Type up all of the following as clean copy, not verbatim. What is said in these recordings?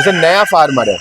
जैसे नया फार्मर है,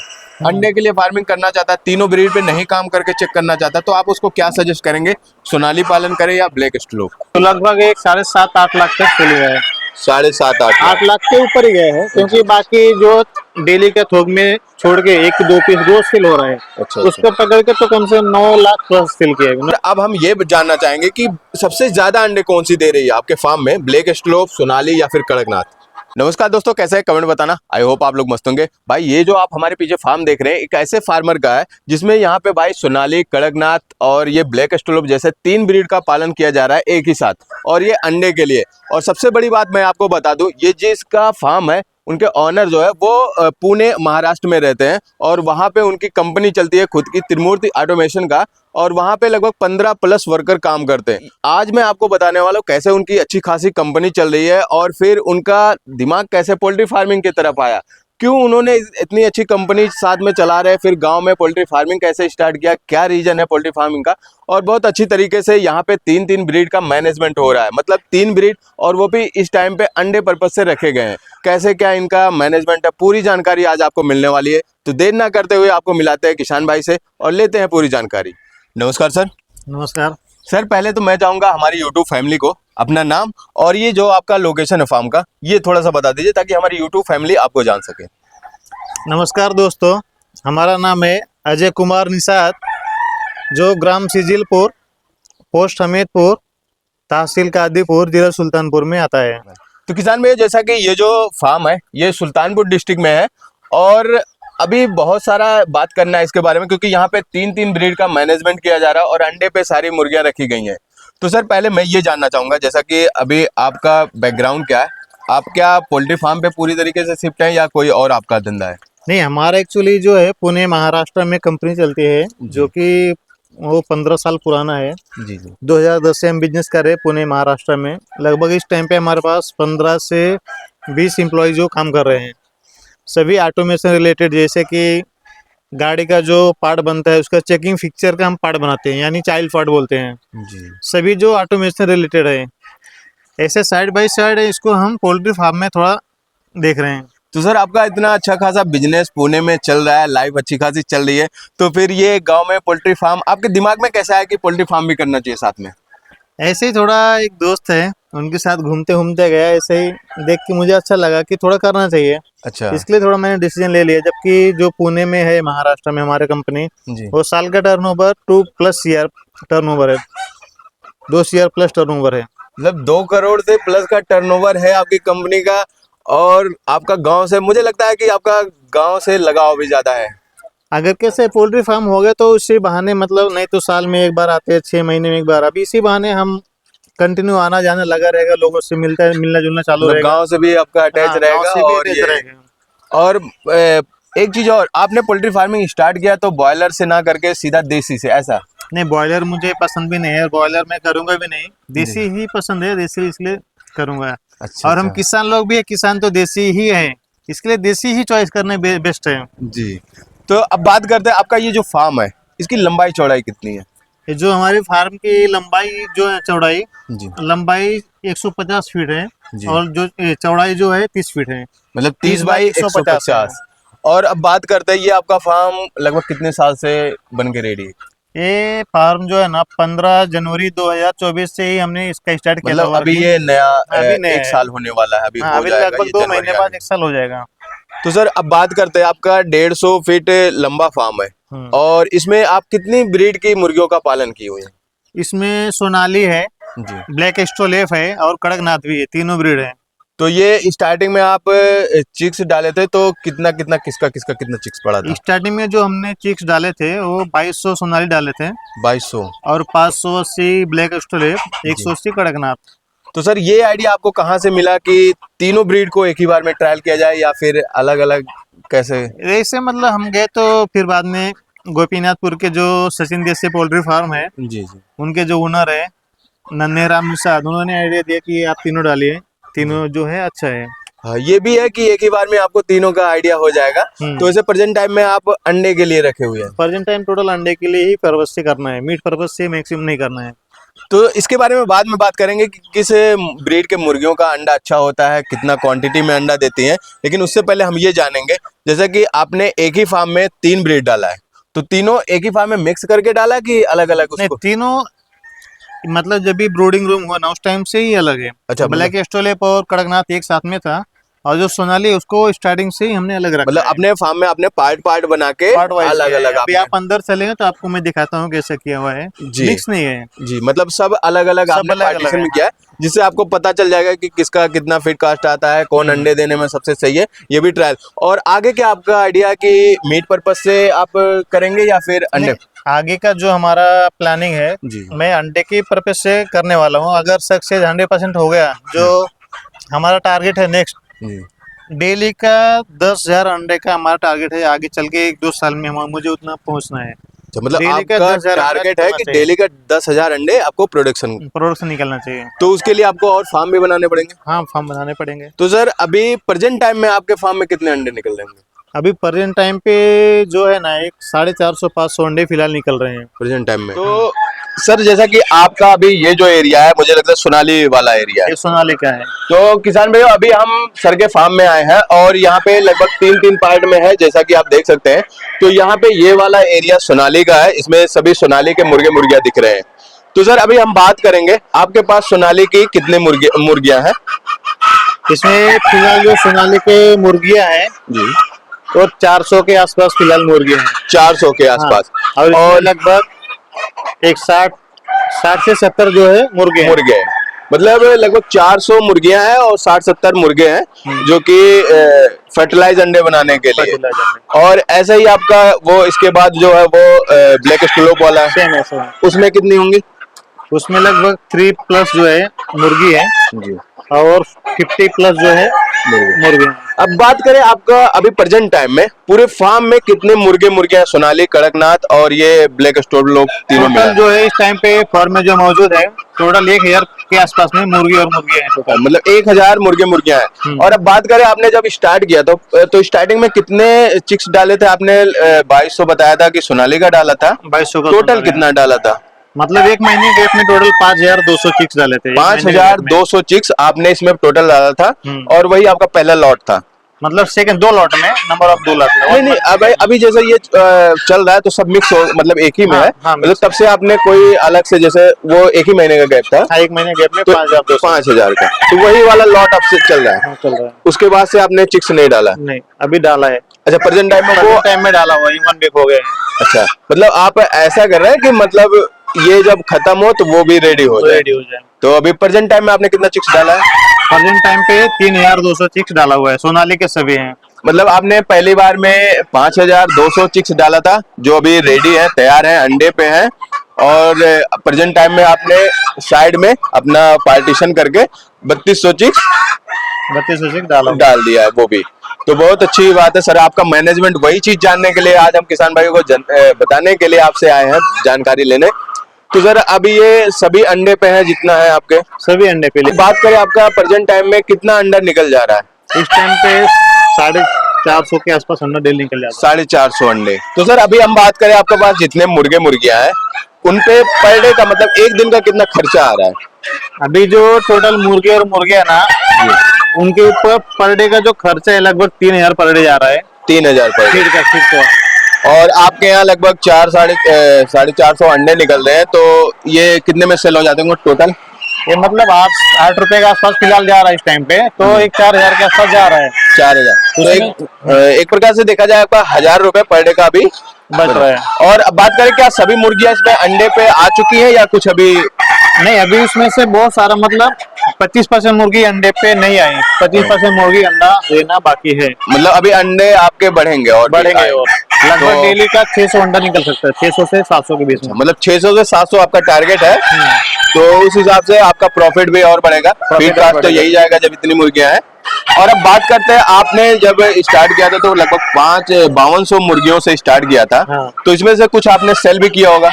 अंडे के लिए फार्मिंग करना चाहता है, तीनों ब्रीड पे नहीं काम करके चेक करना चाहता है, तो आप उसको क्या सजेस्ट करेंगे, सोनाली पालन करे या ब्लैक स्टोलोप? तो लगभग एक 7.5-8 लाख तक चले गए। 7.5-8 8 लाख के ऊपर ही गए हैं, क्योंकि बाकी जो डेली के थोक में छोड़ के 1-2 पीस रोज सेल हो रहा है। अच्छा, उसको पकड़ के तो कम से कम 9 लाख प्लस सेल किया है। अब हम ये जानना चाहेंगे कि सबसे ज्यादा अंडे कौन सी दे रही है आपके फार्म में, ब्लैक स्टोलोप, सोनाली या फिर कड़कनाथ? नमस्कार दोस्तों, कैसे है कमेंट बताना। आई होप आप लोग मस्त होंगे। भाई ये जो आप हमारे पीछे फार्म देख रहे हैं, एक ऐसे फार्मर का है जिसमें यहाँ पे भाई सोनाली, कड़कनाथ और ये ब्लैक स्टोलोप जैसे 3 ब्रीड का पालन किया जा रहा है एक ही साथ, और ये अंडे के लिए। और सबसे बड़ी बात मैं आपको बता दूं, ये जिसका फार्म है उनके ऑनर जो है वो पुणे महाराष्ट्र में रहते हैं, और वहाँ पे उनकी कंपनी चलती है खुद की, त्रिमूर्ति ऑटोमेशन का, और वहाँ पे लगभग 15+ वर्कर काम करते हैं। आज मैं आपको बताने वाला हूँ कैसे उनकी अच्छी खासी कंपनी चल रही है, और फिर उनका दिमाग कैसे पोल्ट्री फार्मिंग की तरफ आया, क्यों उन्होंने इतनी अच्छी कंपनी साथ में चला रहे, फिर गांव में पोल्ट्री फार्मिंग कैसे स्टार्ट किया, क्या रीजन है पोल्ट्री फार्मिंग का, और बहुत अच्छी तरीके से यहाँ पे 3 ब्रीड का मैनेजमेंट हो रहा है। मतलब 3 ब्रीड, और वो भी इस टाइम पे अंडे पर्पज से रखे गए हैं। कैसे क्या इनका मैनेजमेंट है, पूरी जानकारी आज आपको मिलने वाली है। तो देर ना करते हुए आपको मिलाते हैं किसान भाई से और लेते हैं पूरी जानकारी। नमस्कार सर। नमस्कार सर, पहले तो मैं चाहूंगा हमारी यूट्यूब फैमिली को अपना नाम और ये जो आपका लोकेशन है फार्म का, ये थोड़ा सा बता दीजिए ताकि हमारी यूट्यूब फैमिली आपको जान सके। नमस्कार दोस्तों, हमारा नाम है अजय कुमार निषाद, जो ग्राम सिजिलपुर, पोस्ट हमीदपुर, तहसील कादीपुर, जिला सुल्तानपुर में आता है। तो किसान भाई, जैसा कि ये जो फार्म है ये सुल्तानपुर डिस्ट्रिक्ट में है, और अभी बहुत सारा बात करना है इसके बारे में, क्योंकि यहाँ पे 3 ब्रीड का मैनेजमेंट किया जा रहा है और अंडे पे सारी मुर्गियां रखी गई हैं। तो सर पहले मैं ये जानना चाहूंगा, जैसा कि अभी आपका बैकग्राउंड क्या है, आप क्या पोल्ट्री फार्म पे पूरी तरीके से शिफ्ट हैं या कोई और आपका धंधा है? नहीं, हमारा एक्चुअली जो है पुणे महाराष्ट्र में कंपनी चलती है, जो कि वो 15 साल पुराना है। जी जी। 2010 से हम बिजनेस कर रहे हैं पुणे महाराष्ट्र में। लगभग इस टाइम पे हमारे पास 15 से 20 एम्प्लॉय जो काम कर रहे हैं, सभी ऑटोमेशन रिलेटेड। जैसे कि गाड़ी का जो पार्ट बनता है उसका चेकिंग फिक्चर का हम पार्ट बनाते हैं, यानी चाइल्ड पार्ट बोलते हैं जी। सभी जो ऑटोमेशन रिलेटेड है। ऐसे साइड बाय साइड इसको हम पोल्ट्री फार्म में थोड़ा देख रहे हैं। तो सर आपका इतना अच्छा खासा बिजनेस पुणे में चल रहा है, लाइफ अच्छी खासी चल रही है, तो फिर ये गांव में पोल्ट्री फार्म आपके दिमाग में कैसा है कि पोल्ट्री फार्म भी करना चाहिए साथ में? ऐसे ही थोड़ा एक दोस्त है, उनके साथ घूमते घूमते गया, ऐसे ही देख के मुझे अच्छा लगा कि थोड़ा करना चाहिए। अच्छा। इसलिए थोड़ा मैंने डिसीजन ले लिया। जबकि जो पुणे में है महाराष्ट्र में हमारे कंपनी, जी। वो साल का टर्नओवर 2+ CR टर्नओवर है, 2 CR प्लस टर्नओवर है। मतलब 2 करोड़ से प्लस का टर्नओवर है आपकी कंपनी का, और आपका गांव से, मुझे लगता है कि आपका गांव से लगाव भी ज्यादा है। अगर कैसे पोल्ट्री फार्म हो गए तो उसी बहाने, मतलब नहीं तो साल में एक बार आते हैं, 6 महीने में एक बार। अभी इसी बहाने हम कंटिन्यू आना जाना लगा रहेगा, लोगों से मिलना जुलना चालू रहेगा। गांव से भी आपका अटैच हाँ, रहेगा। गाँव से भी और attach ये रहेगा। और एक चीज और, आपने पोल्ट्री फार्मिंग स्टार्ट किया तो बॉयलर से ना करके सीधा देसी से, ऐसा? नहीं, बॉयलर मुझे पसंद भी नहीं है, बॉयलर मैं करूंगा भी नहीं। देसी ही पसंद है, देसी इसलिए करूंगा। अच्छा। और हम किसान लोग भी है, किसान तो देसी ही है, इसलिए देसी ही चॉइस करने बेस्ट है। जी। तो अब बात करते हैं आपका ये जो फार्म है, इसकी लंबाई चौड़ाई कितनी है? ये जो हमारी फार्म की लंबाई जो है, चौड़ाई, जी। लंबाई 150 फीट है, जी। और जो चौड़ाई जो है 30 फीट है। मतलब 30 बाई 150। और अब बात करते हैं, ये आपका फार्म लगभग कितने साल से बन के रेडी है? ये फार्म जो है ना, 15 जनवरी 2024 से ही हमने इसका स्टार्ट किया। मतलब अभी ये नया अभी नया 1 साल होने वाला है, अभी हाँ, हो अभी जाएगा लगभग ये 2 जनवरी महीने बाद 1 साल हो जाएगा। तो सर अब बात करते हैं, आपका 150 फीट लंबा फार्म है, और इसमें आप कितनी ब्रीड की मुर्गियों का पालन किए हुए हैं? इसमें सोनाली है जी। ब्लैक स्टोलोप है और कड़कनाथ भी है, तीनों ब्रीड है। तो ये स्टार्टिंग में आप चिक्स डाले थे तो कितना कितना किसका कितना चिक्स पड़ा था? स्टार्टिंग में जो हमने चिक्स डाले थे वो 2200 सोनाली डाले थे, 2200, और 580 ब्लैक स्टोलोप, 180 कड़कनाथ। तो सर ये आइडिया आपको कहाँ से मिला कि तीनों ब्रीड को एक ही बार में ट्रायल किया जाए, या फिर अलग अलग कैसे? ऐसे मतलब हम गए तो फिर बाद में गोपीनाथपुर के जो सचिन देसी पोल्ट्री फार्म है, जी जी, उनके जो ओनर है नन्हे राम निषाद, उन्होंने आइडिया दिया कि आप तीनों डालिए, तीनों जो है अच्छा है। हाँ ये भी है कि एक ही बार में आपको तीनों का आइडिया हो जाएगा। तो इसे प्रेजेंट टाइम में आप अंडे के लिए रखे हुए हैं? प्रेजेंट टाइम टोटल अंडे के लिए ही पर्पज से करना है, मीट पर्पज से मैक्सिमम नहीं करना है। तो इसके बारे में बाद में बात करेंगे कि किस ब्रीड के मुर्गियों का अंडा अच्छा होता है, कितना क्वांटिटी में अंडा देती हैं, लेकिन उससे पहले हम ये जानेंगे जैसे कि आपने एक ही फार्म में 3 ब्रीड डाला है, तो तीनों एक ही फार्म में मिक्स करके डाला कि अलग अलग नहीं, उसको? तीनों मतलब जब भी ब्रूडिंग रूम हुआ ना उस टाइम से ही अलग है। अच्छा, ब्लैक एस्ट्रोलेप और कड़कनाथ एक साथ में था, और जो सोनाली उसको स्टार्टिंग से ही हमने अलग रखा मतलब है। अपने फार्म में आपने पार्ट पार्ट बना के पार्ट वाइज अलग अलग अभी आप अंदर चलेंगे तो आपको मैं दिखाता हूँ कैसे किया हुआ है। जी। मिक्स नहीं है, जी, मतलब सब अलग अलग सब आपने अलग अलग पार्टीशन है। में किया है, जिससे आपको पता चल जाएगा कि किसका कितना फीड कास्ट आता है, कौन अंडे देने में सबसे सही है, ये भी ट्रायल। और आगे क्या आपका आइडिया कि मीट पर्पस से आप करेंगे या फिर अंडे? नहीं, आगे का जो हमारा प्लानिंग है, जी। मैं अंडे की पर्पज से करने वाला हूँ। अगर सक्सेस 100% हो गया, जो हमारा टारगेट है नेक्स्ट, जी। डेली का 10,000 अंडे का हमारा टारगेट है। आगे चल के 1-2 साल में मुझे उतना पहुंचना है। तो मतलब डेली का आपका 10,000 अंडा टारगेट है निकलना कि चाहिए, डेली का 10,000 अंडे आपको प्रोडक्शन, प्रोडक्शन निकलना चाहिए। तो उसके लिए आपको और फार्म भी बनाने पड़ेंगे। हाँ, फार्म बनाने पड़ेंगे। तो सर अभी प्रेजेंट टाइम में आपके फार्म में कितने अंडे निकल रहे हैं? अभी प्रेजेंट टाइम पे जो है ना, एक 450-500 अंडे फिलहाल निकल रहे हैं। प्रेजेंट टाइम में तो सर जैसा कि आपका अभी ये जो एरिया है, मुझे लगता है सोनाली वाला एरिया है। ये सोनाली का है। तो किसान भाइयों, अभी हम सर के फार्म में आए हैं और यहाँ पे लगभग 3-3 पार्ट में है, जैसा कि आप देख सकते हैं। तो यहाँ पे ये वाला एरिया सोनाली का है, इसमें सभी सोनाली के मुर्गे मुर्गियां दिख रहे हैं। तो सर अभी हम बात करेंगे, आपके पास सोनाली की कितने मुर्गियां हैं? इसमें फिलहाल जो सोनाली के मुर्गियां हैं जी। तो 400 के आसपास फिलहाल मुर्गियां हैं। 400 के हाँ, आसपास। और लगभग एक 60 से 70 जो है मुर्गे हैं। मुर्गे हैं। मतलब लगभग 400 मुर्गियां हैं और 60-70 मुर्गे हैं जो कि फर्टिलाइज अंडे बनाने के लिए। और ऐसा ही आपका वो इसके बाद जो है वो ब्लैक स्टोलोप वाला है, सेम ऐसा है। उसमें कितनी होंगी? उसमें लगभग 3+ जो है मुर्गी है, जी। और 50+ जो है मुर्गे हैं। अब बात करें आपका अभी प्रेजेंट टाइम में पूरे फार्म में कितने मुर्गे मुर्गियां, सोनाली, कड़कनाथ और ये ब्लैक स्टोलोप तीनों मिला? टोटल जो है इस टाइम पे फार्म में जो मौजूद है, टोटल 1,000 के आसपास में मुर्गी और मुर्गे हैं टोटल। मतलब 1000 मुर्गे मुर्गियां हैं। और अब बात करें आपने जब स्टार्ट किया तो स्टार्टिंग में कितने चिक्स डाले थे आपने? 2200 बताया था कि सोनाली का डाला था। 2200 का टोटल सोनाली। कितना डाला था? मतलब एक महीने गैप में टोटल 5,200 चिक्स डाले थे। 5200 चिक्स आपने इसमें टोटल डाला था, और वही आपका पहला लॉट था। मतलब सेकंड 2 लॉट में, नंबर ऑफ 2 लॉट में। नहीं नहीं, अभी जैसे ये चल रहा है तो सब मिक्स हो, मतलब एक ही में है। हाँ, मतलब तब से आपने कोई अलग से, जैसे वो एक ही महीने का गैप था, हाँ, एक महीने गैप में तो 5,200 5,000 का, तो वही वाला लॉट अब से चल रहा है। चल रहा है। उसके बाद से आपने चिक्स नहीं डाला? नहीं, अभी डाला है। अच्छा, प्रेजेंट टाइम में वो। प्रेजेंट टाइम में डाला हुआ 1 वीक हो गया है। अच्छा, मतलब आप ऐसा कर रहे हैं कि मतलब ये जब खत्म हो तो वो भी रेडी हो जाए। रेडी हो जाए। तो अभी प्रेजेंट टाइम में आपने कितना चिक्स डाला है? प्रेजेंट टाइम पे 3,200 चिक्स डाला हुआ है। सोनाली के सभी हैं। मतलब आपने पहली बार में 5,200 चिक्स डाला था, जो अभी रेडी है, तैयार है, अंडे पे है। और प्रेजेंट टाइम में आपने साइड में अपना पार्टीशन करके 3200 चिक्स 3200 चिक्स डाला हुआ डाल दिया है, वो भी। तो बहुत अच्छी बात है सर, आपका मैनेजमेंट, वही चीज जानने के लिए आज हम किसान भाइयों को बताने के लिए आपसे आए हैं, जानकारी लेने। तो सर अभी ये सभी अंडे पे है जितना है आपके? सभी अंडे पे। बात करें आपका प्रेजेंट टाइम में कितना अंडा निकल जा रहा है? इस टाइम पे 450 के आसपास अंडा डेली निकल जाता 450 अंडे। तो सर अभी हम बात करें आपके पास जितने मुर्गे मुर्गियां हैं, उन पे पर डे का, मतलब एक दिन का कितना खर्चा आ रहा है? है। अभी जो टोटल मुर्गे और मुर्गे है ना, उनके ऊपर पर डे का जो खर्चा है लगभग 3,000 पर डे जा रहा है। 3,000 पर डे। फीड का। और आपके यहाँ लगभग 400-450 अंडे निकल रहे हैं, तो ये कितने में सेल हो जाते होंगे टोटल? ये मतलब 8 रुपए के आसपास फिलहाल जा रहा है इस टाइम पे, तो एक 4,000 के आसपास जा रहा है। 4,000। तो एक प्रकार से देखा जाए आपका 1,000 रुपए पर डे का अभी बच रहा है। और अब बात करें, क्या सभी मुर्गियां इसमें अंडे पे आ चुकी है या कुछ अभी? नहीं, अभी उसमें से बहुत सारा, मतलब 25% मुर्गी अंडे पे नहीं आई, 25% मुर्गी अंडा देना बाकी है। मतलब अभी अंडे आपके बढ़ेंगे और बढ़ेंगे, और लगभग तो डेली का 600 अंडा निकल सकता है, 600 से 700 के बीच में। मतलब 600 से 700 आपका टारगेट है, तो उस हिसाब से आपका प्रॉफिट भी और बढ़ेगा। फीड कास्ट तो यही जाएगा जब इतनी मुर्गियां हैं। और अब बात करते हैं, आपने जब स्टार्ट किया था तो लगभग 5200 मुर्गियों से स्टार्ट किया था। हाँ। तो इसमें से कुछ आपने सेल भी किया होगा?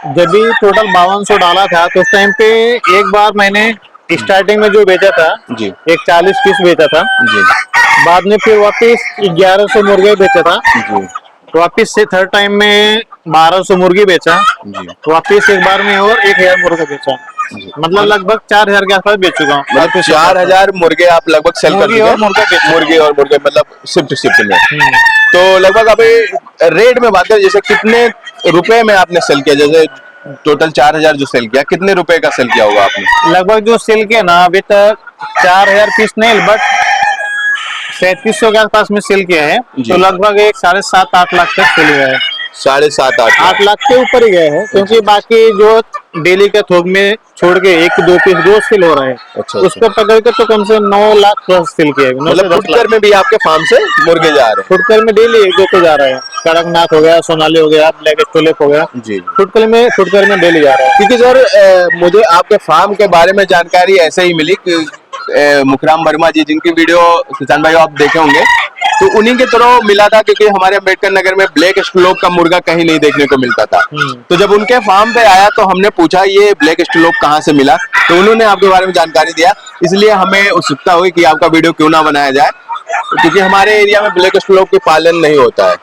जब भी टोटल 5200 डाला था तो उस टाइम पे एक बार मैंने स्टार्टिंग में जो बेचा था जी। एक 40 पीस बेचा था। जी। बाद में फिर वापस 1100 मुर्गे बेचा था। जी। वापिस से थर्ड टाइम में 1200 मुर्गी बेचा। जी। वापिस एक बार में और 1,000 मुर्गा बेचा। मतलब लगभग 4000 के आसपास बेच चुका हूँ। मतलब 4000 मुर्गे आप लगभग सेल कर मुर्गी चुके और हैं। मुर्गा बेच मुर्गी और मुर्गे मतलब शिफ्ट में। तो लगभग अभी रेट में बात करें, जैसे कितने रुपए में आपने सेल किया, जैसे टोटल 4000 जो सेल किया, कितने रुपए का सेल किया होगा आपने? लगभग जो सेल किया ना अभी तक 4000 पीस नहीं, बट 3700 के आसपास में सेल किया है। जी। तो लगभग एक 7.5-8 लाख तक सेल गया है। 7.5-8 8 लाख के ऊपर ही गए हैं, क्योंकि बाकी जो डेली के थोक में छोड़ के 1-2 पीस रोज सेल हो रहा है। अच्छा। उसको पकड़ के तो कम से कम 9 लाख प्लस सेल किया है। 9 से मतलब 10 फुटकर लाख में भी आपके फार्म से मुर्गे जा रहे फुटकर में डेली 1-2 तो जा रहा है। कड़कनाथ हो गया, सोनाली हो गया, ब्लैक स्टोलेप हो गया, हैं? जी। फुटकर में डेली जा रहा है। क्योंकि सर मुझे आपके फार्म के बारे में जानकारी ऐसे ही मिली कि मुखराम वर्मा जी, जिनकी वीडियो किसान भाई आप देखे होंगे, तो उन्हीं के थ्रू मिला था, क्योंकि हमारे अम्बेडकर नगर में ब्लैक स्टोलोप का मुर्गा कहीं नहीं देखने को मिलता था। तो जब उनके फार्म पे आया तो हमने पूछा ये ब्लैक स्टोलोप कहाँ से मिला, तो उन्होंने आपके बारे में जानकारी दिया। इसलिए हमें उत्सुकता हुई कि आपका वीडियो क्यों ना बनाया जाए, क्योंकि हमारे एरिया में ब्लैक स्टोलोप के पालन नहीं होता है।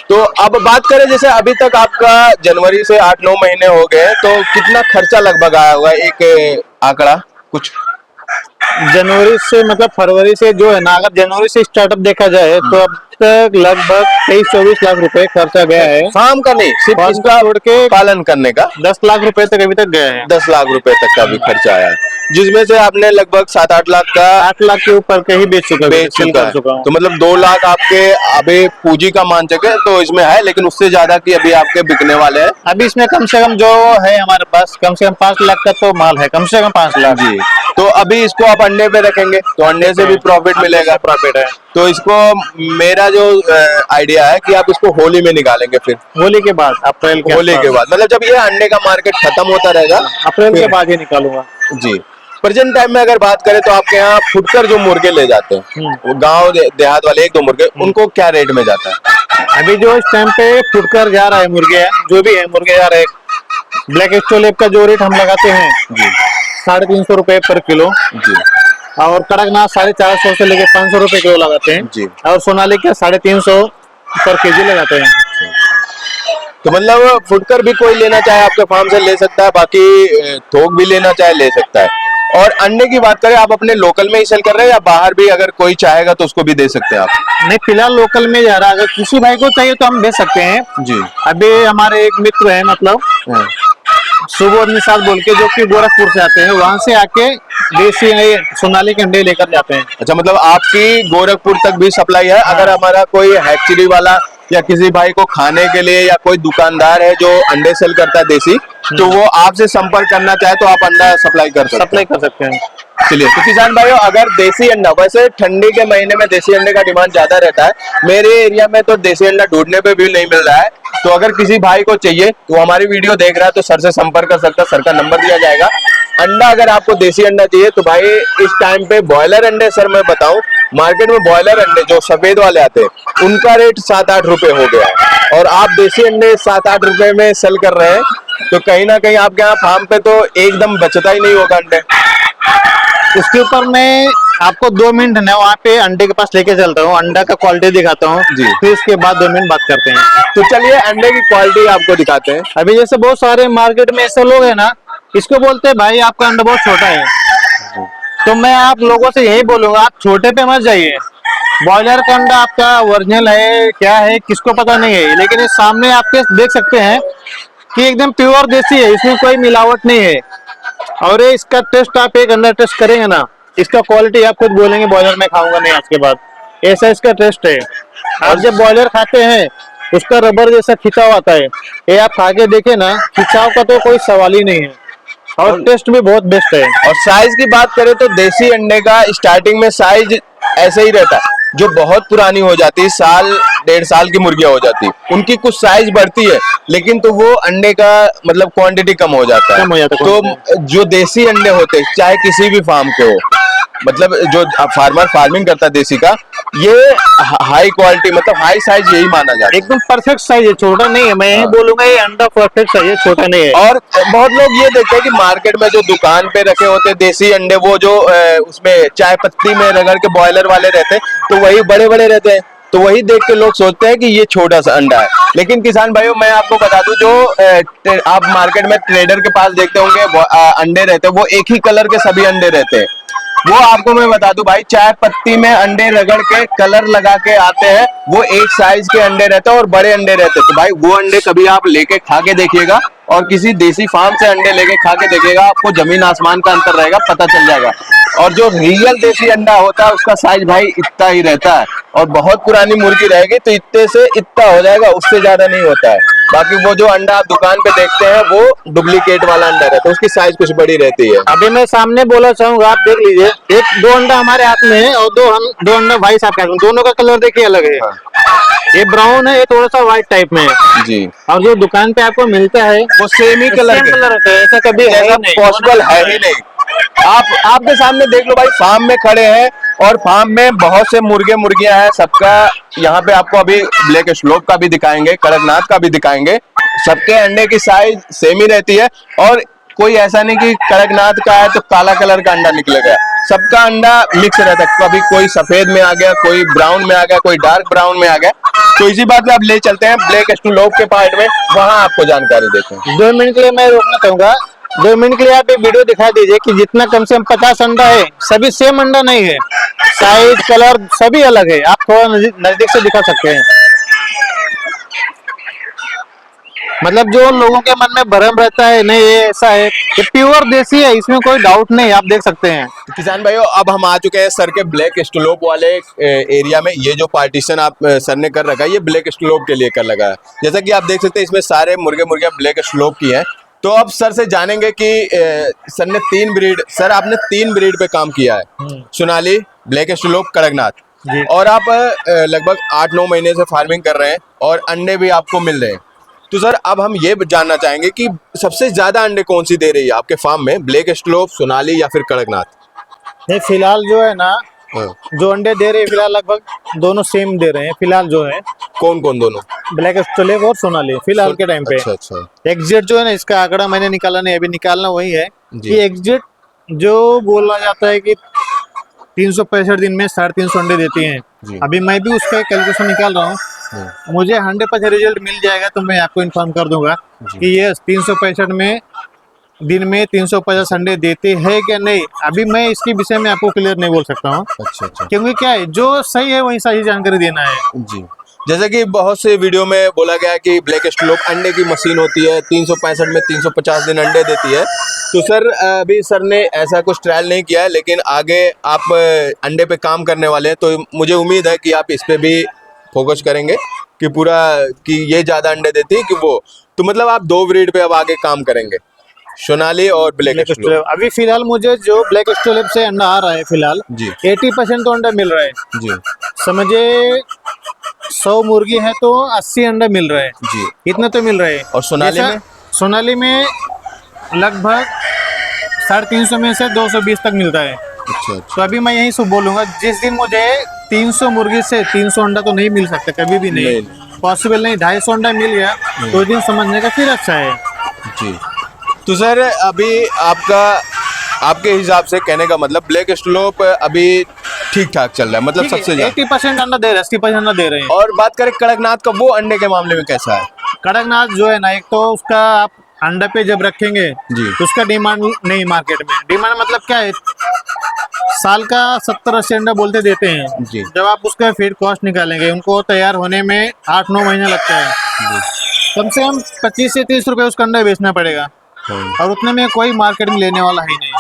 तो अब बात करें, जैसे अभी तक आपका जनवरी से 8-9 महीने हो गए, तो कितना खर्चा लगभग आया होगा, एक आंकड़ा कुछ? जनवरी से मतलब फरवरी से जो है ना, अगर जनवरी से स्टार्टअप देखा जाए तो अब तक लगभग 23-24 लाख रुपए खर्चा गया है। फार्म का नहीं, सिर्फ फार्म इसका छोड़ के पालन करने का 10 लाख रुपए तक अभी तक गया है। 10 लाख रुपए तक का भी खर्चा आया है, जिसमें से आपने लगभग 7-8 लाख का 8 लाख के ऊपर के ही बेच चुका बेच सेल चुका कर है। चुका हूँ। तो मतलब 2 लाख आपके अभी पूंजी का मान सके तो इसमें है, लेकिन उससे ज्यादा की अभी आपके बिकने वाले हैं। अभी इसमें कम से कम जो है हमारे पास कम से कम 5 लाख का तो माल है, कम से कम 5 लाख। जी। तो अभी इसको आप अंडे पे रखेंगे तो अंडे से भी प्रॉफिट मिलेगा। प्रॉफिट है। तो इसको मेरा जो आइडिया है कि आप इसको होली में निकालेंगे, फिर होली के बाद, अप्रैल के होली के बाद, मतलब जब ये अंडे का मार्केट खत्म होता रहेगा अप्रैल के फिर। बाद ही निकालूंगा। जी। प्रेजेंट टाइम में अगर बात करें तो आपके यहाँ फुटकर जो मुर्गे ले जाते हैं, वो गांव देहात वाले 1-2 मुर्गे, उनको क्या रेट में जाता है? अभी जो इस टाइम पे फुटकर जा रहा है मुर्गे, जो भी है मुर्गे जा रहे हैं, ब्लैक स्टोलेप का जो रेट हम लगाते हैं जी 350 रुपए पर किलो, जी और कड़कनाथ 450 से लेके 500 रुपए किलो लगाते हैं जी। और सोनाली के 350 पर केजी लगाते हैं। तो मतलब फुटकर भी कोई लेना चाहे आपके फार्म से ले सकता है, बाकी थोक भी लेना चाहे ले सकता है। और अंडे की बात करें, आप अपने लोकल में ही सेल कर रहे हैं या बाहर भी अगर कोई चाहेगा तो उसको भी दे सकते हैं आप? नहीं, फिलहाल लोकल में जा रहा है। अगर किसी भाई को चाहिए तो हम दे सकते हैं। जी। अभी हमारे एक मित्र है, मतलब सुबोध निषाद बोल के, जो कि गोरखपुर से आते हैं, वहां से आके देसी सोनाली के अंडे लेकर जाते हैं। अच्छा, मतलब आपकी गोरखपुर तक भी सप्लाई है। अगर हमारा कोई हैचरी वाला या किसी भाई को खाने के लिए या कोई दुकानदार है जो अंडे सेल करता है देसी, तो वो आपसे संपर्क करना चाहे तो आप अंडा सप्लाई कर सकते हैं। चलिए, तो किसान भाइयों, अगर देसी अंडा, वैसे ठंडी के महीने में देसी अंडे का डिमांड ज्यादा रहता है, मेरे एरिया में तो देसी अंडा ढूंढने पे भी नहीं मिल रहा है। तो अगर किसी भाई को चाहिए तो हमारी वीडियो देख रहा है तो सर से संपर्क कर सकता है, सर का नंबर दिया जाएगा। अंडा अगर आपको देसी अंडा चाहिए तो भाई इस टाइम पे बॉयलर अंडे, सर मैं बताऊं, मार्केट में बॉयलर अंडे जो सफेद वाले आते हैं उनका रेट 7-8 रुपए हो गया है, और आप देसी अंडे 7-8 रुपए में सेल कर रहे हैं, तो कहीं ना कहीं आपके यहाँ फार्म पे तो एकदम बचता ही नहीं होगा अंडे। उसके ऊपर मैं आपको 2 मिनट ना वहाँ पे अंडे के पास लेके चलता हूँ, अंडा का क्वालिटी दिखाता हूँ जी। फिर इसके बाद 2 मिनट बात करते हैं। तो चलिए अंडे की क्वालिटी आपको दिखाते हैं। अभी जैसे बहुत सारे मार्केट में ऐसे लोग हैं ना, इसको बोलते हैं भाई आपका अंडा बहुत छोटा है, तो मैं आप लोगों से यही बोलूंगा, आप छोटे पे मत जाइए। बॉयलर का अंडा आपका ओरिजिनल है क्या है किसको पता नहीं है, लेकिन इस सामने आपके देख सकते हैं कि एकदम प्योर देसी है, इसमें कोई मिलावट नहीं है। और ये इसका टेस्ट आप एक अंडा टेस्ट करेंगे ना, इसका क्वालिटी आप खुद बोलेंगे बॉयलर में खाऊंगा नहीं आज के बाद, ऐसा इसका टेस्ट है। आप जब बॉयलर खाते हैं उसका रबर जैसा खिंचाव आता है, ये आप खा के देखे ना, खिंचाव का तो कोई सवाल ही नहीं है, और टेस्ट भी बहुत बेस्ट है। और साइज की बात करें तो देसी अंडे का स्टार्टिंग में साइज ऐसे ही रहता है, जो बहुत पुरानी हो जाती है, 1-1.5 साल की मुर्गियां हो जाती है, उनकी कुछ साइज बढ़ती है, लेकिन तो वो अंडे का मतलब क्वांटिटी कम हो जाता है। तो जो देसी अंडे होते हैं, चाहे किसी भी फार्म के हो, मतलब जो फार्मर फार्मिंग करता है देसी का, ये हाई क्वालिटी मतलब हाई साइज यही माना जाता है। एकदम परफेक्ट साइज है, छोटा नहीं है। मैं यही बोलूंगा ये अंडा परफेक्ट साइज है, छोटा नहीं है। और बहुत लोग ये देखते हैं कि मार्केट में जो दुकान पे रखे होते हैं देसी अंडे, वो जो उसमें चाय पत्ती में रगड़ के बॉयलर वाले रहते हैं, तो वही बड़े बड़े रहते हैं, तो वही देख के लोग सोचते हैं कि ये छोटा सा अंडा है। लेकिन किसान भाइयों मैं आपको बता दूं जो आप मार्केट में ट्रेडर के पास देखते होंगे अंडे रहते हैं वो एक ही कलर के सभी अंडे रहते हैं। वो आपको मैं बता दूं भाई चाय पत्ती में अंडे रगड़ के कलर लगा के आते हैं, वो एक साइज के अंडे रहते हैं और बड़े अंडे रहते हैं। तो भाई वो अंडे कभी आप लेके खा के देखिएगा और किसी देसी फार्म से अंडे लेके खा के देखिएगा, आपको जमीन आसमान का अंतर रहेगा, पता चल जाएगा। और जो रियल देसी अंडा होता है उसका साइज भाई इतना ही रहता है और बहुत पुरानी मुर्गी रहेगी तो इतने से इतना हो जाएगा, उससे ज्यादा नहीं होता है। बाकी वो जो अंडा आप दुकान पे देखते हैं वो डुप्लीकेट वाला अंडा रहता है, उसकी साइज कुछ बड़ी रहती है। अभी मैं सामने बोला चाहूंगा, आप देख लीजिए, एक दो अंडा हमारे हाथ में है और दो अंडा भाई साहब के हाथ में, दोनों का कलर देखिए अलग है। ये ब्राउन है, ये थोड़ा सा व्हाइट टाइप में है जी। और जो दुकान पे आपको मिलता है वो सेम ही कलर होता है, ऐसा कभी है ही नहीं, पॉसिबल है ही नहीं। आप आपके सामने देख लो भाई, फार्म में खड़े हैं और फार्म में बहुत से मुर्गे मुर्गियां हैं, सबका यहाँ पे आपको अभी ब्लैक स्लोप का भी दिखाएंगे, कड़कनाथ का भी दिखाएंगे। सबके अंडे की साइज सेम ही रहती है और कोई ऐसा नहीं कि कड़कनाथ का है तो काला कलर का अंडा निकलेगा, सबका अंडा मिक्स रहता है। कभी कोई सफेद में आ गया, कोई ब्राउन में आ गया, कोई डार्क ब्राउन में आ गया। तो इसी बात में आप ले चलते हैं ब्लैक स्लोप के पार्ट में, वहां आपको जानकारी देते हैं। 2 मिनट के लिए मैं रोकना चाहूंगा, 2 मिनट के लिए आप ये वीडियो दिखा दीजिए कि जितना कम से कम 50 अंडा है, सभी सेम अंडा नहीं है, साइज कलर सभी अलग है। आप थोड़ा नजदीक से दिखा सकते हैं। मतलब जो लोगों के मन में भ्रम रहता है नहीं ये ऐसा है, ये प्योर देसी है, इसमें कोई डाउट नहीं, आप देख सकते हैं। किसान भाइयों अब हम आ चुके हैं सर के ब्लैक स्लोप वाले एरिया में। ये जो पार्टीशन आप सर ने कर रखा है ये ब्लैक स्लोप के लिए कर लगा है। जैसा कि आप देख सकते हैं इसमें सारे मुर्गे मुर्गियां ब्लैक स्लोप की हैं। तो अब सर से जानेंगे कि सर ने 3 ब्रीड, सर आपने 3 ब्रीड पे काम किया है, सोनाली, ब्लैक स्लोप, कड़कनाथ, और आप लगभग 8-9 महीने से फार्मिंग कर रहे हैं और अंडे भी आपको मिल रहे हैं। तो सर अब हम ये जानना चाहेंगे कि सबसे ज्यादा अंडे कौन सी दे रही है आपके फार्म में, ब्लैक स्लोप, सोनाली या फिर कड़कनाथ? नहीं, फिलहाल जो है ना, जो अंडे दे रहे हैं फिलहाल लगभग दोनों सेम दे रहे हैं। फिलहाल जो है कौन कौन दोनों? ब्लैक स्टोलेप और सोनाली फिलहाल के टाइम पे। अच्छा अच्छा। एग्जिट जो है ना, इसका आंकड़ा मैंने निकाला नहीं, अभी निकालना वही है जी। कि एग्जिट जो बोला जाता है कि 365 दिन में 350 अंडे देती हैं। जी। अभी मैं भी उसका कैलकुलेशन निकाल रहा हूँ, मुझे 100% रिजल्ट मिल जाएगा तो मैं आपको इन्फॉर्म कर दूंगा कि ये 365 में दिन में 350 अंडे देते हैं क्या नहीं। अभी मैं इसके विषय में आपको क्लियर नहीं बोल सकता हूँ। अच्छा अच्छा। क्योंकि क्या है, जो सही है वही सही जानकारी देना है जी। जैसे कि बहुत से वीडियो में बोला गया है कि ब्लैक स्लोप अंडे की मशीन होती है, 365 में 350 दिन अंडे देती है। तो सर अभी सर ने ऐसा कुछ ट्रायल नहीं किया है, लेकिन आगे आप अंडे पे काम करने वाले हैं तो मुझे उम्मीद है कि आप इस पे भी फोकस करेंगे कि पूरा कि ये ज़्यादा अंडे देती है कि वो। तो मतलब आप 2 ब्रीड पे अब आगे काम करेंगे, सोनाली और ब्लैक स्लोप। अभी फिलहाल मुझे जो ब्लैक स्टोलेप से अंडा आ रहा है फिलहाल जी 80% तो अंडा मिल रहा है। जी समझे 100 मुर्गी है तो 80 अंडा मिल रहा है जी। इतना तो मिल रहा है। और सोनाली में? सोनाली में लगभग 350 में से 220 तक मिलता है। अच्छा अच्छा। तो अभी मैं यही सब बोलूंगा, जिस दिन मुझे 300 मुर्गी से 300 अंडा तो नहीं मिल सकता, कभी भी नहीं पॉसिबल नहीं। 250 अंडा मिल गया तो उस दिन समझने का फिर अच्छा है जी। तो सर अभी आपके हिसाब से कहने का मतलब ब्लैक स्लोप अभी ठीक ठाक चल रहा है, मतलब सबसे ज्यादा 80% अंडा दे रहे हैं, 80% अंडा दे रहे हैं। और बात करें कड़कनाथ का, वो अंडे के मामले में कैसा है? कड़कनाथ जो है ना, एक तो उसका आप अंडे पे जब रखेंगे जी। तो उसका डिमांड नहीं मार्केट में। डिमांड मतलब क्या है, साल का 70-80 अंडा बोलते देते हैं जी। जब आप उसका फीड कॉस्ट निकालेंगे, उनको तैयार होने में 8-9 महीना लगता है। कम से कम 25 से 30 रुपए उसका अंडा बेचना पड़ेगा और उतने में कोई मार्केट में लेने वाला ही नहीं।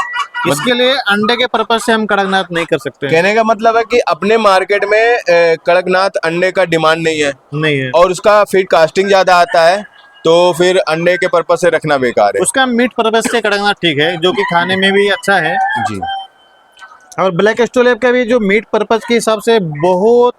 इसके लिए अंडे के पर्पज से हम कड़कनाथ नहीं कर सकते। कहने का मतलब है कि अपने मार्केट में कड़कनाथ अंडे का डिमांड नहीं है और उसका फीड कास्टिंग ज्यादा आता है, तो फिर अंडे के पर्पज से रखना बेकार है। उसका मीट पर्पज से कड़कनाथ ठीक है, जो कि खाने में भी अच्छा है जी। और ब्लैक स्टोलेप का भी जो मीट पर्पज के हिसाब से बहुत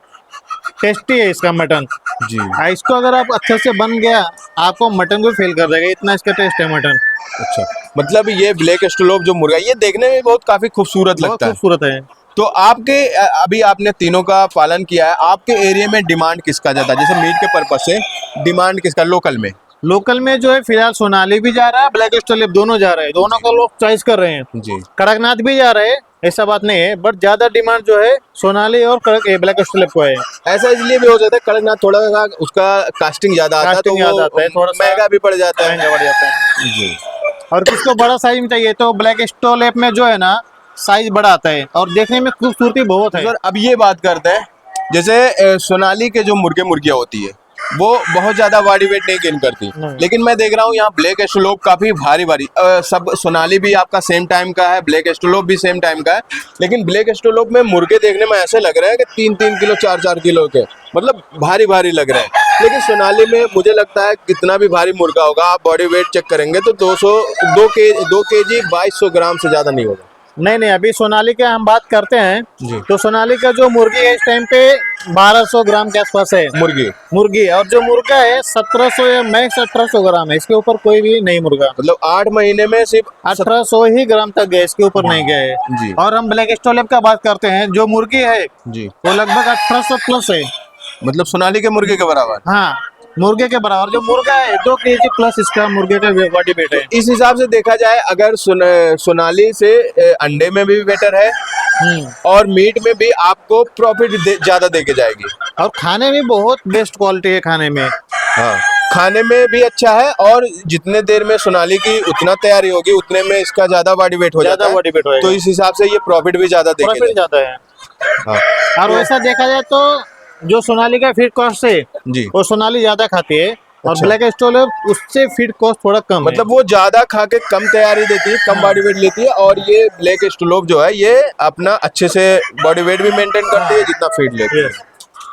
टेस्टी है इसका मटन जी। इसको अगर आप अच्छे से बन गया, आपको मटन को फेल कर देगा, इतना इसका टेस्ट है मटन। अच्छा, मतलब ये ब्लैक स्टोलोप जो मुर्गा ये देखने में बहुत काफी खूबसूरत लगता है। खूबसूरत है। तो आपके अभी आपने तीनों का पालन किया है, आपके एरिया में डिमांड किसका ज्यादा, जैसे मीट के पर्पज से डिमांड किसका लोकल में? लोकल में जो है फिलहाल सोनाली भी जा रहा है, ब्लैक स्टोलेप दोनों जा रहे हैं, दोनों को लोग चॉइस कर रहे हैं जी। कड़कनाथ भी जा रहे हैं, ऐसा बात नहीं है, बट ज्यादा डिमांड जो है सोनाली और ब्लैक एस्ट्रोलैब को है। ऐसा इसलिए भी हो जाता है कड़कनाथ थोड़ा सा उसका कास्टिंग ज्यादा आता है, तो कास्टिंग ज्यादा आता है, वो थोड़ा सा महंगा भी पड़ जाता है। महंगा पड़ जाता है। जी। और किसको बड़ा साइज में चाहिए तो ब्लैक एस्ट्रोलैब में जो है ना साइज बड़ा आता है और देखने में खूबसूरती बहुत तो है। सर अब ये बात करते हैं, जैसे सोनाली के जो मुर्गे मुर्गियाँ होती है वो बहुत ज्यादा बॉडी वेट नहीं गेन करती, नहीं। लेकिन मैं देख रहा हूँ यहाँ ब्लैक एस्ट्रोलोप काफी भारी भारी सब सोनाली भी आपका सेम टाइम का है, ब्लैक एस्ट्रोलोप भी सेम टाइम का है, लेकिन ब्लैक एस्ट्रोलोप में मुर्गे देखने में ऐसे लग रहे हैं कि 3-3 किलो 4-4 किलो के, मतलब भारी भारी लग रहे हैं। लेकिन सोनाली में मुझे लगता है कितना भी भारी मुर्गा होगा, आप बॉडी वेट चेक करेंगे तो 2 केजी 2200 ग्राम से ज्यादा नहीं होगा। नहीं, अभी सोनाली के हम बात करते हैं जी। तो सोनाली का जो मुर्गी है इस टाइम पे 1200 ग्राम के आसपास है मुर्गी, और जो मुर्गा है 1700 या मैक्स 1800 ग्राम है, इसके ऊपर कोई भी नहीं मुर्गा। मतलब 8 महीने में सिर्फ 1800 ही ग्राम तक गए, इसके ऊपर नहीं गए। जी। और हम ब्लैक एस्ट्रोलैब का बात करते हैं, जो मुर्गी है जी, वो लगभग 1800 प्लस है। मतलब सोनाली के मुर्गे के बराबर। हाँ, मुर्गे के बराबर जो मुर्गा है 2 केजी प्लस इसका मुर्गे का बॉडी वेट है। इस हिसाब से देखा जाए अगर सोनाली से अंडे में भी बेटर है और मीट में भी आपको प्रॉफिट ज्यादा देके जाएगी, और खाने में बहुत बेस्ट क्वालिटी है खाने में। हाँ खाने में भी अच्छा है, और जितने देर में सोनाली की उतना तैयारी होगी उतने में इसका ज्यादा बॉडी वेट हो जाता है, बॉडी वेट होगा तो इस हिसाब से ये प्रॉफिट भी ज्यादा देके प्रॉफिट ज्यादा है। हाँ और वैसा देखा जाए तो जो सोनाली का फीड कॉस्ट है जी। वो सोनाली ज्यादा खाती है, और अच्छा। ब्लैक एस्ट्रोलैब उससे फीड कॉस्ट थोड़ा कम है। मतलब वो ज्यादा खा के कम तैयारी देती है, कम बॉडी वेट लेती है, और ये ब्लैक एस्ट्रोलोप जो है ये अपना अच्छे से बॉडी वेट भी मेंटेन करती है जितना फीड लेती है।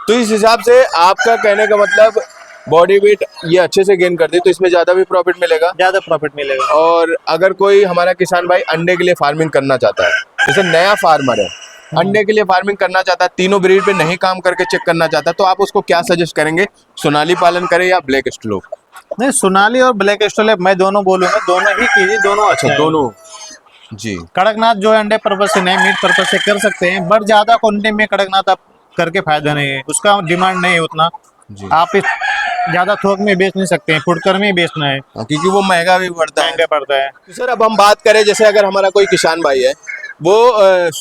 तो इस हिसाब से आपका कहने का मतलब बॉडी वेट ये अच्छे से गेन करती है, तो इसमें ज्यादा भी प्रॉफिट मिलेगा। ज्यादा प्रॉफिट मिलेगा। और अगर कोई हमारा किसान भाई अंडे के लिए फार्मिंग करना चाहता है, जैसे नया फार्मर है, अंडे के लिए फार्मिंग करना चाहता है, तीनों ब्रीड पे नहीं काम करके चेक करना चाहता है, तो आप उसको क्या सजेस्ट करेंगे, सोनाली पालन करे या ब्लैक एस्ट्रोलोप? नहीं, सोनाली और ब्लैक एस्ट्रोलैब मैं दोनों बोलूंगा, दोनों ही कीजिए, दोनों अच्छा है। दोनों। जी। कड़कनाथ जो है अंडे पर्पज से नहीं, मीट पर्पज से कर सकते हैं, बट ज्यादा क्वांटिटी में कड़कनाथ आप करके फायदा नहीं है, उसका डिमांड नहीं है उतना। जी। आप इस ज्यादा थोक में बेच नहीं सकते हैं, फुटकर में ही बेचना है, क्योंकि वो महंगा भी पड़ता है। महंगा पड़ता है। तो सर अब हम बात करें, जैसे अगर हमारा कोई किसान भाई है वो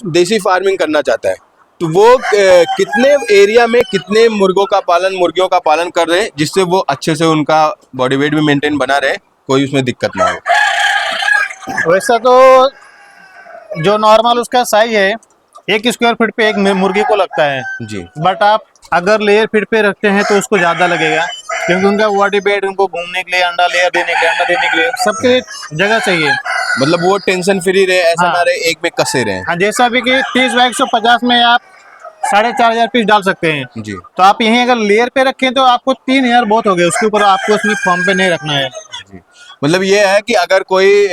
देसी फार्मिंग करना चाहता है, तो वो कितने एरिया में कितने मुर्गियों का पालन कर रहे हैं जिससे वो अच्छे से उनका बॉडी वेट भी मेंटेन बना रहे, कोई उसमें दिक्कत ना हो? वैसा तो जो नॉर्मल उसका साइज है 1 स्क्वायर फीट पे एक मुर्गी को लगता है जी। बट आप अगर लेयर फीट पे रखते हैं तो उसको ज्यादा लगेगा, क्योंकि उनका बॉडी वेट उनको घूमने के लिए, अंडा देने के लिए सबके जगह चाहिए। मतलब वो टेंशन फ्री रहे, ऐसा हाँ। ना रहे एक में कसे रहे। हाँ, जैसा भी कि 30 बाई 150 में आप 4500 पीस डाल सकते हैं, जी। तो आप यहीं अगर लेयर पे रखें तो आपको 3000 बहुत हो गए, उसके ऊपर आपको उसमें फॉर्म पे नहीं रखना है। जी। मतलब ये है कि अगर कोई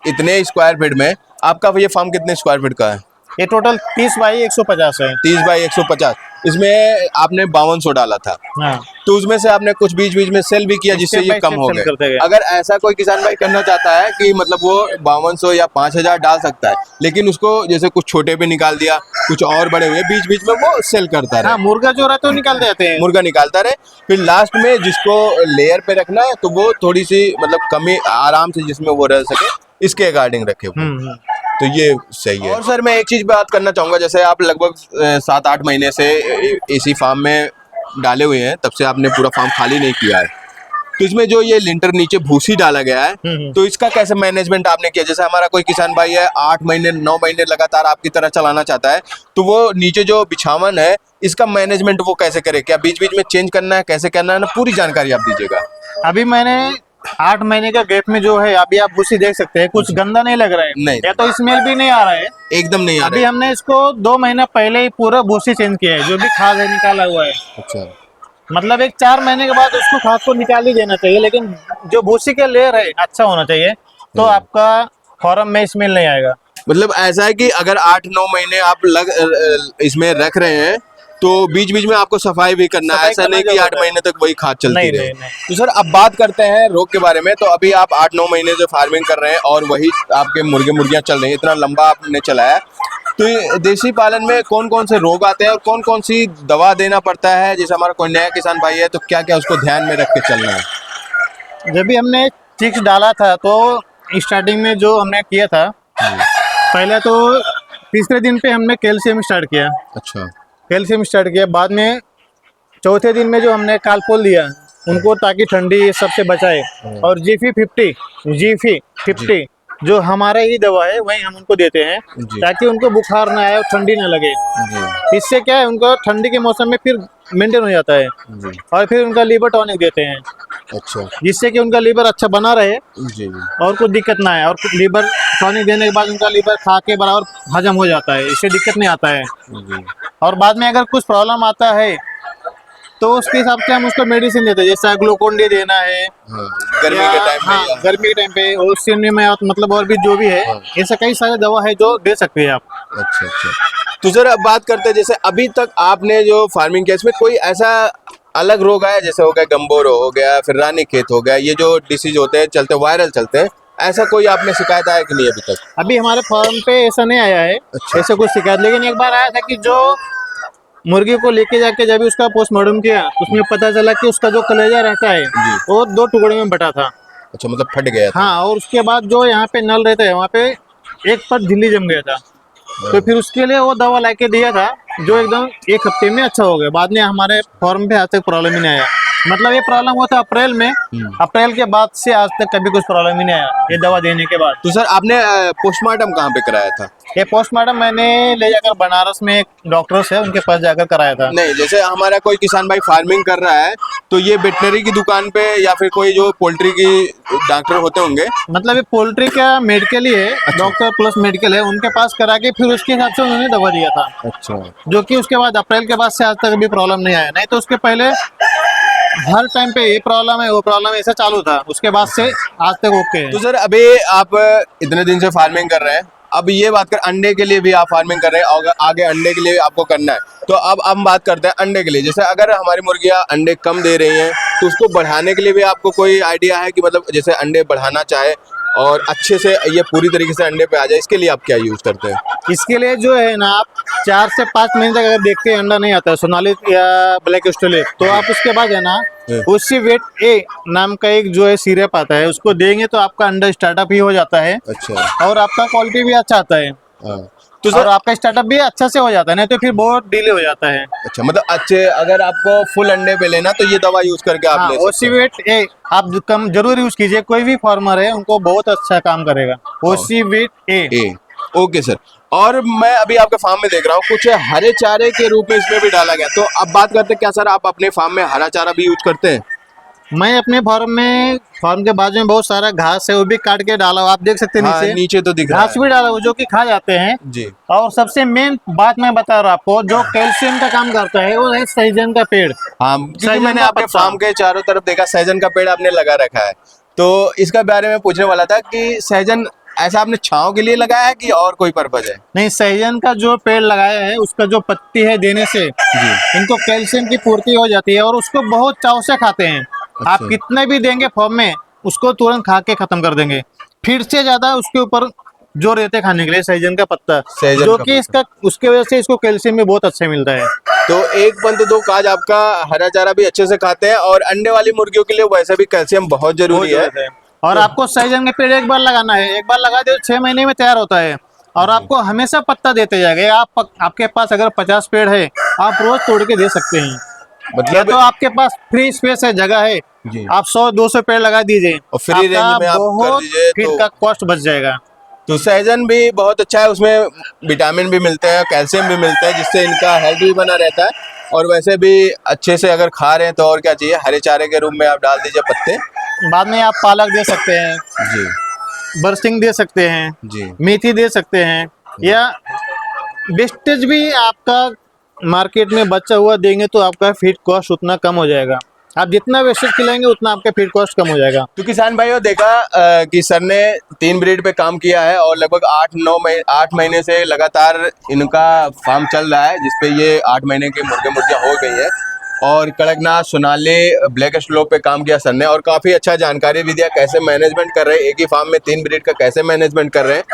इतने स्क्वायर फीट में, आपका ये फार्म कितने स्क्वायर फीट का है? ये टोटल 30 बाई 150 है। 30 बाई 150, इसमें आपने 5200 डाला था, हाँ, तो उसमें से आपने कुछ बीच बीच में सेल भी किया जिससे Step ये by कम step हो sell करते गए। गए। अगर ऐसा कोई किसान भाई करना चाहता है कि मतलब वो 5200 या 5000 डाल सकता है, लेकिन उसको जैसे कुछ छोटे पे निकाल दिया, कुछ और बड़े हुए, बीच बीच में वो सेल करता हाँ, रहे, मुर्गा जो रहता है वो निकाल देते हैं। मुर्गा निकालता रहे, फिर लास्ट में जिसको लेयर पे रखना है तो वो थोड़ी सी मतलब कमी आराम से जिसमें वो रह सके, इसके अकॉर्डिंग रखे वो। तो ये सही है। और सर मैं एक चीज बात करना चाहूंगा, जैसे आप लगभग 7-8 महीने से इसी फार्म में डाले हुए हैं, तब से आपने पूरा फार्म खाली नहीं किया है, तो इसमें जो ये लिंटर नीचे भूसी डाला गया है, तो इसका कैसे मैनेजमेंट आपने किया? जैसे हमारा कोई किसान भाई है 8 महीने 9 महीने लगातार आपकी तरह चलाना चाहता है, तो वो नीचे जो बिछावन है इसका मैनेजमेंट वो कैसे करे, क्या बीच बीच में चेंज करना है, कैसे करना है ना, पूरी जानकारी आप दीजिएगा। अभी मैंने 8 महीने का गैप में जो है, अभी आप भूसी देख सकते हैं, कुछ गंदा नहीं लग रहा है, नहीं। या तो स्मेल भी नहीं आ रहा है, एकदम नहीं आ अभी रहा है। हमने इसको 2 महीना पहले ही पूरा भूसी चेंज किया है, जो भी खाद है निकाला हुआ है। अच्छा। मतलब एक 4 महीने के बाद उसको खाद को निकाल ही देना चाहिए, लेकिन जो भूसी का लेयर है अच्छा होना चाहिए, तो आपका फार्म में स्मेल नहीं आएगा। मतलब ऐसा है कि अगर 8-9 महीने आप इसमें रख रहे हैं तो बीच बीच में आपको सफाई भी करना है, सफाई ऐसा करना नहीं कि जरूर 8 है। महीने तक वही खाद चलती नहीं, रहे। नहीं। तो सर अब बात करते हैं रोग के बारे में, तो अभी आप 8-9 महीने से फार्मिंग कर रहे हैं और वही आपके मुर्गे मुर्गियां चल रही हैं, इतना लंबा आपने चलाया, तो ये देसी पालन में कौन कौन से रोग आते हैं और कौन कौन सी दवा देना पड़ता है? जैसे हमारा कोई नया किसान भाई है तो क्या क्या उसको ध्यान में रख के चलना है? जब भी हमने चिक्स डाला था तो स्टार्टिंग में जो हमने किया था, पहले तो तीसरे दिन पे हमने कैल्शियम स्टार्ट किया। अच्छा। कैल्शियम स्टार्ट किया, बाद में चौथे दिन में जो हमने कालपोल दिया उनको, ताकि ठंडी सबसे बचाए। और जी50 जो हमारा ही दवा है वही हम उनको देते हैं, जी। ताकि उनको बुखार ना आए और ठंडी ना लगे। जी। इससे क्या है, उनको ठंडी के मौसम में फिर मेंटेन हो जाता है। जी। और फिर उनका लीवर टॉनिक देते हैं, अच्छा। जिससे कि उनका लीवर अच्छा बना रहे जी। और कुछ दिक्कत ना आए। और लीवर टॉनिक देने के बाद उनका लीवर खा के बराबर हजम हो जाता है, इससे दिक्कत नहीं आता है। जी। और बाद में अगर कुछ प्रॉब्लम आता है तो उसके हिसाब से हम उसको मेडिसिन देते हैं, जैसे ग्लूकोन डी देना है, हाँ, गर्मी के टाइम में हाँ या गर्मी के टाइम पे, और सीजन में मतलब और भी जो भी है, हाँ। ऐसे कई सारे दवा है जो दे सकते हैं आप। अच्छा अच्छा। तो सर अब बात करते हैं, जैसे अभी तक आपने जो फार्मिंग किया इसमें कोई ऐसा अलग रोग आया, जैसे हो गया गंबोरो हो गया, फिर रानीखेत हो गया, ये जो डिसीज होते हैं चलते वायरल चलते हैं, ऐसा कोई आपने शिकायत आया कि नहीं अभी तक? अभी हमारे फार्म पे ऐसा नहीं आया है, अच्छा। ऐसे कुछ शिकायत। लेकिन एक बार आया था कि जो मुर्गी को लेके जाके जब उसका पोस्टमार्टम किया, उसमें पता चला कि उसका जो कलेजा रहता है जी। वो 2 टुकड़े में बटा था। अच्छा, मतलब फट गया था। हाँ, और उसके बाद जो यहाँ पे नल रहता है वहाँ पे एक पर झिल्ली जम गया था। तो फिर उसके लिए वो दवा लाके दिया था, जो एकदम 1 हफ्ते में अच्छा हो गया। बाद में हमारे फॉर्म पे आज तक प्रॉब्लम ही नहीं आया। मतलब ये प्रॉब्लम हुआ था अप्रैल में, अप्रैल के बाद से आज तक कभी कुछ प्रॉब्लम ही नहीं आया ये दवा देने के बाद। तो सर आपने पोस्टमार्टम कहाँ पे कराया था? ये पोस्टमार्टम मैंने ले जाकर बनारस में एक डॉक्टर्स है उनके पास जाकर कराया था। नहीं, जैसे हमारा कोई किसान भाई फार्मिंग कर रहा है तो ये वेटनरी की दुकान पे या फिर कोई जो पोल्ट्री की डॉक्टर होते होंगे। मतलब ये पोल्ट्री का मेडिकल ही है, डॉक्टर प्लस मेडिकल है, उनके पास करा के फिर उसके हिसाब से उन्होंने दवा दिया था। अच्छा। जो कि उसके बाद अप्रैल के बाद से आज तक अभी प्रॉब्लम नहीं आया। नहीं तो उसके पहले हर टाइम पे ये प्रॉब्लम है वो प्रॉब्लम ऐसा चालू था, उसके बाद से आज तक ओके है। तो सर अभी आप इतने दिन से फार्मिंग कर रहे हैं, अब ये बात कर अंडे के लिए भी आप फार्मिंग कर रहे हैं और आगे अंडे के लिए आपको करना है, तो अब हम बात करते हैं अंडे के लिए। जैसे अगर हमारी मुर्गियां अंडे कम दे रही हैं तो उसको बढ़ाने के लिए भी आपको कोई आइडिया है कि मतलब जैसे अंडे बढ़ाना चाहे और अच्छे से ये पूरी तरीके से अंडे पे आ जाए, इसके लिए आप क्या यूज करते हैं? इसके लिए जो है ना, आप 4 से 5 महीने तक अगर देखते हैं अंडा नहीं आता है सोनाली या ब्लैक ऑस्ट्रेलिया, तो आप उसके बाद है ना उससे वेट ए नाम का एक जो है सिरप आता है, उसको देंगे तो आपका अंडा स्टार्टअप ही हो जाता है। अच्छा। और आपका क्वालिटी भी अच्छा आता है। हाँ। तो सर आपका स्टार्टअप भी अच्छा से हो जाता है, नहीं तो फिर बहुत डिले हो जाता है। अच्छा, मतलब अच्छे अगर आपको फुल अंडे पे लेना तो ये दवा यूज करके आप ले सकते हैं। ओसीवेट ए आप कम जरूर यूज कीजिए, कोई भी फार्मर है उनको बहुत अच्छा काम करेगा ओसीवेट ए। Okay sir. और मैं अभी आपके फार्म में देख रहा हूँ कुछ हरे चारे के रूप में इसमें भी डाला गया, तो अब बात करते हैं क्या सर आप अपने फार्म में हरा चारा भी यूज करते हैं? मैं अपने फार्म के बाजू में बहुत सारा घास है वो भी काट के डाला हुआ, आप देख सकते हैं हाँ, नीचे नीचे तो दिख रहा घास भी डाला हुआ जो कि खा जाते हैं। जी। और सबसे मेन बात मैं बता रहा हूँ आपको, जो कैल्शियम का काम करता है वो है सहजन का पेड़। हाँ, क्योंकि सहजन मैंने का आपके पत्ता। फार्म के चारों तरफ देखा सहजन का पेड़ आपने लगा रखा है, तो इसका बारे में पूछने वाला था कि सहजन ऐसा आपने छांव के लिए लगाया है कि और कोई पर्पज है? नहीं, सहजन का जो पेड़ लगाया है उसका जो पत्ती है देने से इनको कैल्शियम की पूर्ति हो जाती है और उसको बहुत चाव से खाते हैं। आप कितने भी देंगे फॉर्म में उसको तुरंत खा के खत्म कर देंगे, फिर से ज्यादा उसके ऊपर जो रहते खाने के लिए सहजन का पत्ता, जो कि इसका उसके वजह से इसको कैल्शियम भी बहुत अच्छा मिलता है। तो एक पंथ दो काज, आपका हरा चारा भी अच्छे से खाते हैं और अंडे वाली मुर्गियों के लिए वैसे भी कैल्शियम बहुत जरूरी है। और आपको सहजन के पेड़ एक बार लगाना है, एक बार लगा दे 6 महीने में तैयार होता है और आपको हमेशा पत्ता देते जाएगा। आपके पास अगर 50 पेड़ है आप रोज तोड़ के दे सकते हैं। मतलब तो आपके पास फ्री स्पेस है, जगह है, आप 100-200 पेड़ लगा दीजिए और फ्री रेंज में आप कर दीजिए फीड तो का कॉस्ट बच जाएगा। तो सहजन भी बहुत अच्छा है, उसमें विटामिन भी मिलते हैं, कैल्शियम भी मिलता है, जिससे इनका हेल्थ भी बना रहता है और वैसे भी अच्छे से अगर खा रहे हैं तो और क्या चाहिए, हरे चारे के रूप में आप डाल दीजिए पत्ते। बाद में आप पालक दे सकते हैं जी। बरसिंग दे सकते हैं जी। मेथी दे सकते हैं, या वेस्टेज भी आपका मार्केट में बचा हुआ देंगे तो आपका फीड कॉस्ट उतना कम हो जाएगा। आप जितना वेस्टेज खिलाएंगे उतना आपका फीड कॉस्ट कम हो जाएगा। तो किसान भाइयों देखा कि सर ने 3 ब्रीड पे काम किया है और लगभग 8 महीने से लगातार इनका फार्म चल रहा है, जिसपे ये 8 महीने के मुर्गियां हो गई है और कड़कनाथ, सोनाली, ब्लैक एस्ट्रोलोप पे काम किया सर ने और काफ़ी अच्छा जानकारी भी दिया कैसे मैनेजमेंट कर रहे हैं, एक ही फार्म में 3 ब्रीड का कैसे मैनेजमेंट कर रहे हैं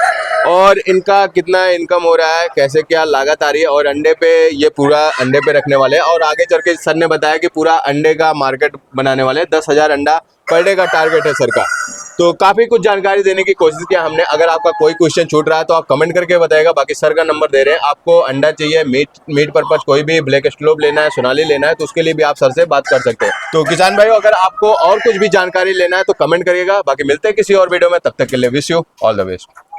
और इनका कितना इनकम हो रहा है, कैसे क्या लागत आ रही है और अंडे पे ये पूरा अंडे पे रखने वाले हैं और आगे चल के सर ने बताया कि पूरा अंडे का मार्केट बनाने वाले हैं। 10,000 अंडा पर डे का टारगेट है सर का। तो काफी कुछ जानकारी देने की कोशिश किया हमने। अगर आपका कोई क्वेश्चन छूट रहा है तो आप कमेंट करके बताएगा। बाकी सर का नंबर दे रहे हैं, आपको अंडा चाहिए, मीट पर्पज कोई भी ब्लैक एस्ट्रोलोप लेना है, सोनाली लेना है, तो उसके लिए भी आप सर से बात कर सकते हैं। तो किसान भाइयों, अगर आपको और कुछ भी जानकारी लेना है तो कमेंट करिएगा। बाकी मिलते हैं किसी और वीडियो में, तब तक के लिए wish you all the best.